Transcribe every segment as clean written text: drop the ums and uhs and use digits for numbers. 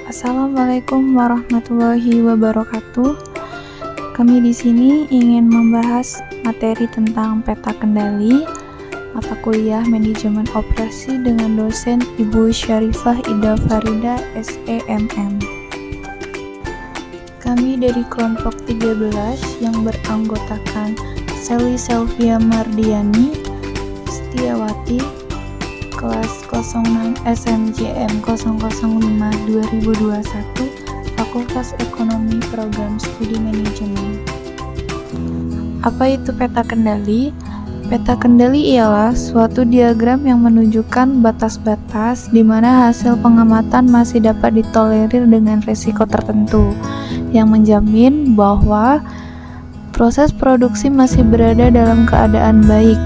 Assalamualaikum warahmatullahi wabarakatuh. Kami di sini ingin membahas materi tentang peta kendali, mata kuliah manajemen operasi dengan dosen Ibu Syarifah Ida Farida SEMM. Kami dari kelompok 13 yang beranggotakan Sally Selvia Mardiani Setiawati, kelas 06 SMJM 005 2021, Fakultas Ekonomi Program Studi Manajemen. Apa itu peta kendali? Peta kendali ialah suatu diagram yang menunjukkan batas-batas di mana hasil pengamatan masih dapat ditolerir dengan risiko tertentu, yang menjamin bahwa proses produksi masih berada dalam keadaan baik.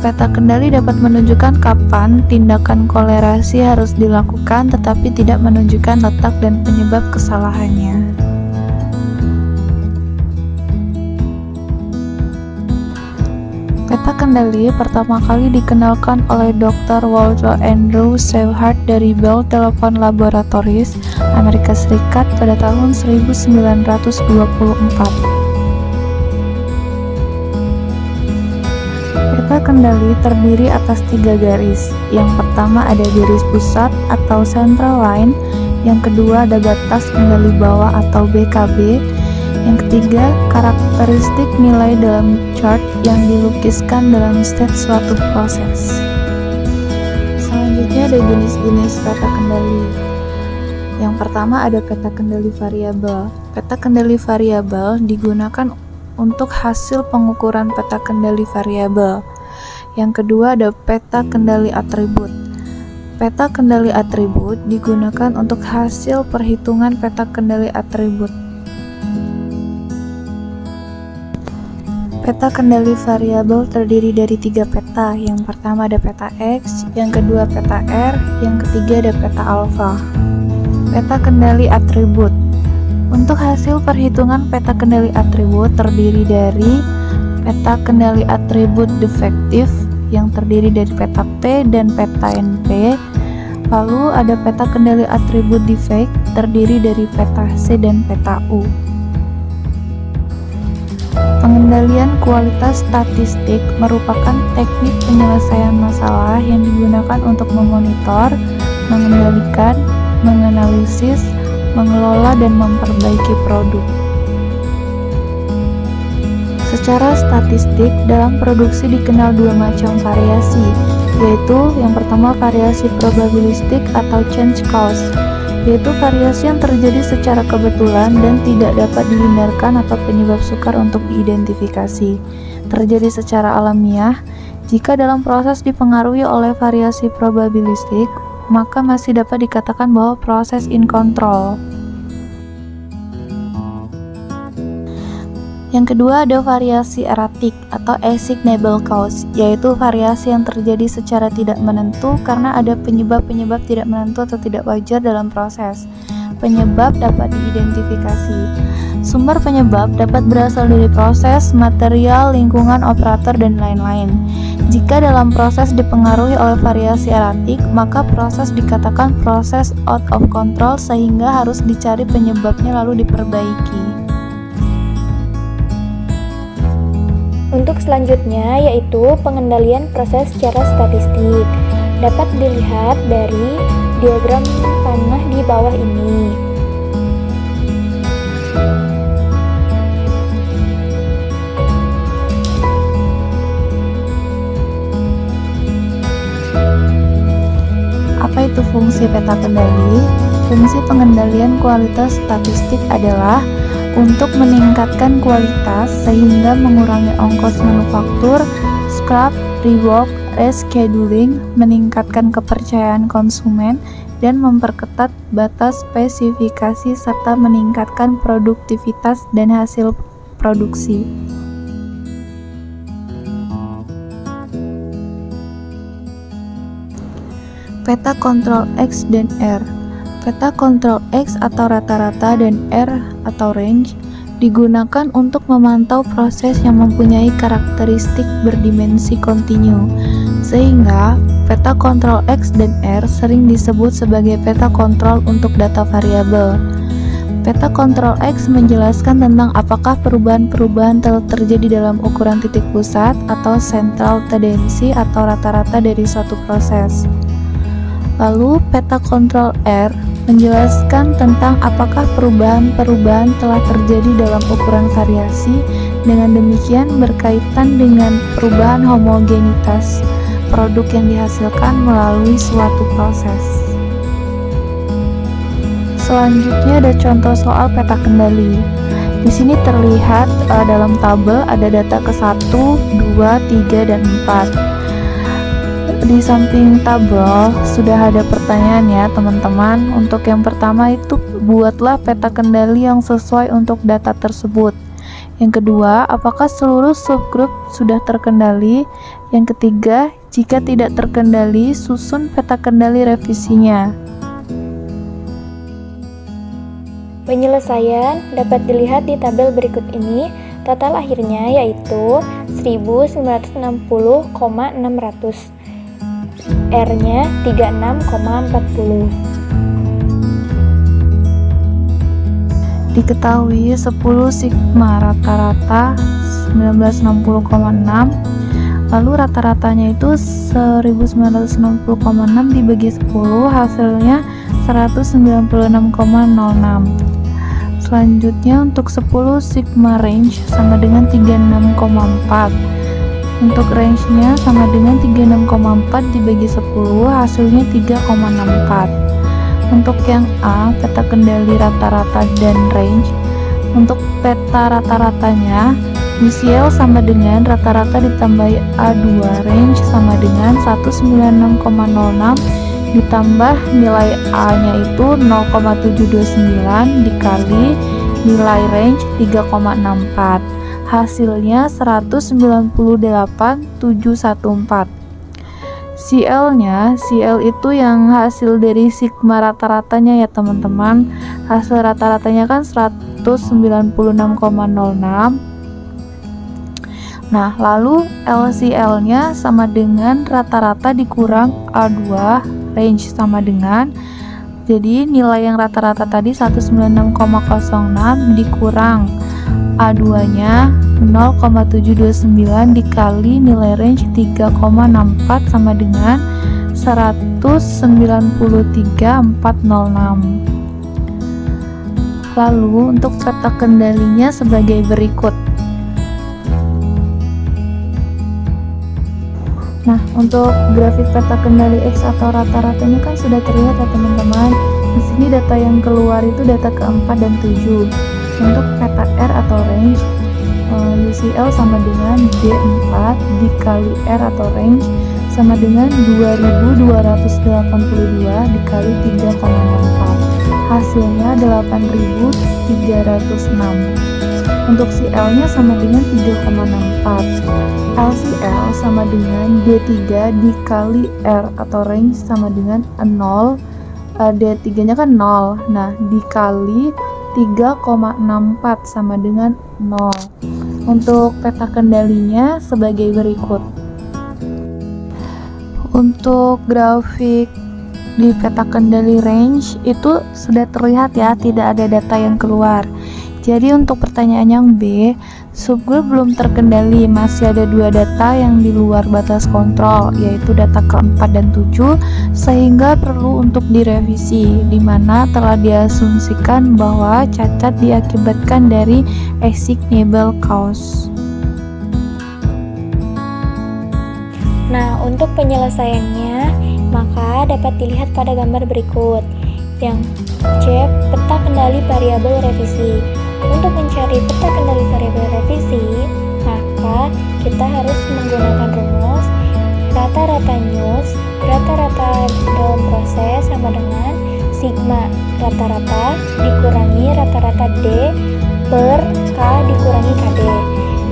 Peta kendali dapat menunjukkan kapan tindakan kolerasi harus dilakukan, tetapi tidak menunjukkan letak dan penyebab kesalahannya. Peta kendali pertama kali dikenalkan oleh Dr. Walter Andrew Shepard dari Bell Telephone Laboratories, Amerika Serikat pada tahun 1924. Peta kendali terdiri atas 3 garis. Yang pertama ada garis pusat atau central line, yang kedua ada batas kendali bawah atau BKB, yang ketiga karakteristik nilai dalam chart yang dilukiskan dalam step suatu proses. Selanjutnya ada jenis-jenis peta kendali. Yang pertama ada peta kendali variabel. Peta kendali variabel digunakan untuk hasil pengukuran peta kendali variabel. Yang kedua ada peta kendali atribut. Peta kendali atribut digunakan untuk hasil perhitungan peta kendali atribut. Peta kendali variabel terdiri dari 3 peta. Yang pertama ada peta X, yang kedua peta R, yang ketiga ada peta alfa. Peta kendali atribut. Untuk hasil perhitungan peta kendali atribut terdiri dari peta kendali atribut defektif yang terdiri dari peta P dan peta NP. Lalu ada peta kendali atribut defect terdiri dari peta C dan peta U. Pengendalian kualitas statistik merupakan teknik penyelesaian masalah yang digunakan untuk memonitor, mengendalikan, menganalisis, mengelola dan memperbaiki produk. Secara statistik, dalam produksi dikenal 2 macam variasi, yaitu yang pertama variasi probabilistik atau change cause, yaitu variasi yang terjadi secara kebetulan dan tidak dapat dihindarkan atau penyebab sukar untuk diidentifikasi. Terjadi secara alamiah. Jika dalam proses dipengaruhi oleh variasi probabilistik, maka masih dapat dikatakan bahwa proses in control. Yang kedua ada variasi erratic atau assignable cause, yaitu variasi yang terjadi secara tidak menentu karena ada penyebab-penyebab tidak menentu atau tidak wajar dalam proses. Penyebab dapat diidentifikasi. Sumber penyebab dapat berasal dari proses, material, lingkungan, operator, dan lain-lain. Jika dalam proses dipengaruhi oleh variasi erratic, maka proses dikatakan proses out of control sehingga harus dicari penyebabnya lalu diperbaiki. Untuk selanjutnya yaitu pengendalian proses secara statistik. Dapat dilihat dari diagram panah di bawah ini. Apa itu fungsi peta kendali? Fungsi pengendalian kualitas statistik adalah untuk meningkatkan kualitas sehingga mengurangi ongkos manufaktur, scrap, rework, rescheduling, meningkatkan kepercayaan konsumen, dan memperketat batas spesifikasi serta meningkatkan produktivitas dan hasil produksi. Peta kontrol X dan R. Peta kontrol X atau rata-rata dan R atau range digunakan untuk memantau proses yang mempunyai karakteristik berdimensi kontinu, sehingga peta kontrol X dan R sering disebut sebagai peta kontrol untuk data variabel. Peta kontrol X menjelaskan tentang apakah perubahan-perubahan telah terjadi dalam ukuran titik pusat atau central tendency atau rata-rata dari suatu proses. Lalu peta kontrol R menjelaskan tentang apakah perubahan-perubahan telah terjadi dalam ukuran variasi, dengan demikian berkaitan dengan perubahan homogenitas produk yang dihasilkan melalui suatu proses. Selanjutnya ada contoh soal peta kendali. Di sini terlihat dalam tabel ada data ke-1, 2, 3, dan 4. Di samping tabel sudah ada pertanyaan ya teman-teman. Untuk yang pertama itu buatlah peta kendali yang sesuai untuk data tersebut. Yang kedua, apakah seluruh subgrup sudah terkendali? Yang ketiga, jika tidak terkendali, susun peta kendali revisinya. Penyelesaian dapat dilihat di tabel berikut ini. Total akhirnya yaitu 1960,600. R-nya 36,40. Diketahui 10 sigma rata-rata 1960,6, lalu rata-ratanya itu 1960,6 dibagi 10, hasilnya 196,06. Selanjutnya untuk 10 sigma range sama dengan 36,4. Untuk range-nya sama dengan 36,4 dibagi 10, hasilnya 3,64. Untuk yang A, peta kendali rata-rata dan range. Untuk peta rata-ratanya, UCL sama dengan rata-rata ditambah A2, range sama dengan 196,06 ditambah nilai A-nya itu 0,729 dikali nilai range 3,64. Hasilnya 198,714. CL itu yang hasil dari sigma rata-ratanya ya teman-teman. Hasil rata-ratanya kan 196,06. Nah, lalu LCL-nya sama dengan rata-rata dikurang A2, range sama dengan, jadi nilai yang rata-rata tadi 196,06 dikurang A2-nya 0,729 dikali nilai range 3,64 sama dengan 193,406. Lalu untuk peta kendalinya sebagai berikut. Nah, untuk grafik peta kendali X atau rata-ratanya kan sudah terlihat ya teman-teman. Di sini data yang keluar itu data ke-4 dan 7. Untuk peta R atau range, UCL sama dengan D4 dikali R atau range sama dengan 2282 dikali 3,64. Hasilnya 8306. Untuk CL-nya sama dengan 3,64. LCL sama dengan D3 dikali R atau range sama dengan 0. D3-nya kan 0. Nah, dikali 3,64 sama dengan 0. Untuk peta kendalinya sebagai berikut. Untuk grafik di peta kendali range itu sudah terlihat ya, tidak ada data yang keluar. Jadi untuk pertanyaan yang B, subgroup belum terkendali, masih ada 2 data yang di luar batas kontrol, yaitu data ke-4 dan 7, sehingga perlu untuk direvisi, di mana telah diasumsikan bahwa cacat diakibatkan dari assignable cause. Nah, untuk penyelesaiannya, maka dapat dilihat pada gambar berikut. Yang C, peta kendali variabel revisi. Untuk mencari peta kendali variabel revisi, maka kita harus menggunakan rumus rata-rata news, rata-rata dalam proses sama dengan sigma rata-rata dikurangi rata-rata D per K dikurangi KD.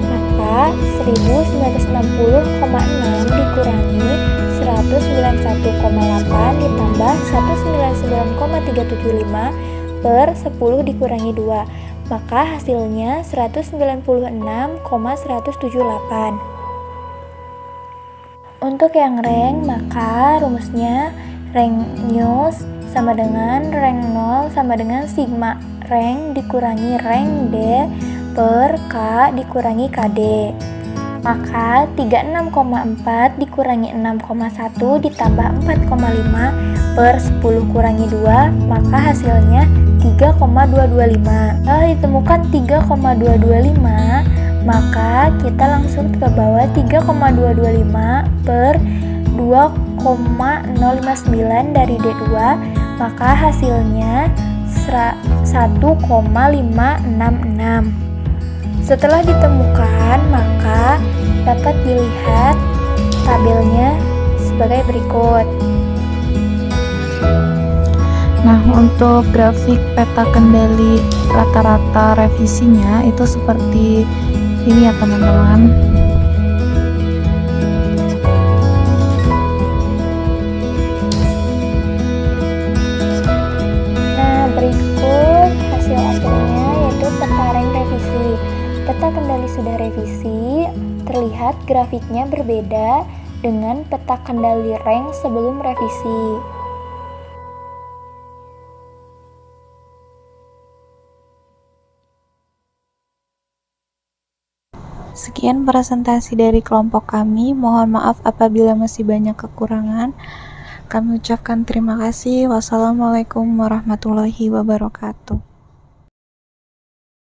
Maka 1960,6 dikurangi 191,8 ditambah 199,375 per 10 dikurangi 2. Maka hasilnya 196,178. Untuk yang rank, maka rumusnya rank news sama dengan rank 0 sama dengan sigma rank dikurangi rank D per K dikurangi KD. Maka 36,4 dikurangi 6,1 ditambah 4,5 per 10 kurangi 2, maka hasilnya 3,225. Kalau ditemukan 3,225, maka kita langsung ke bawah 3,225 per 2,059 dari D2, maka hasilnya 1,566. Setelah ditemukan, maka dapat dilihat tabelnya sebagai berikut. Nah, untuk grafik peta kendali rata-rata revisinya itu seperti ini ya teman-teman. Nah, berikut hasil akhirnya yaitu peta rank revisi. Peta kendali sudah revisi, terlihat grafiknya berbeda dengan peta kendali rank sebelum revisi. Sekian presentasi dari kelompok kami. Mohon maaf apabila masih banyak kekurangan. Kami ucapkan terima kasih. Wassalamualaikum warahmatullahi wabarakatuh.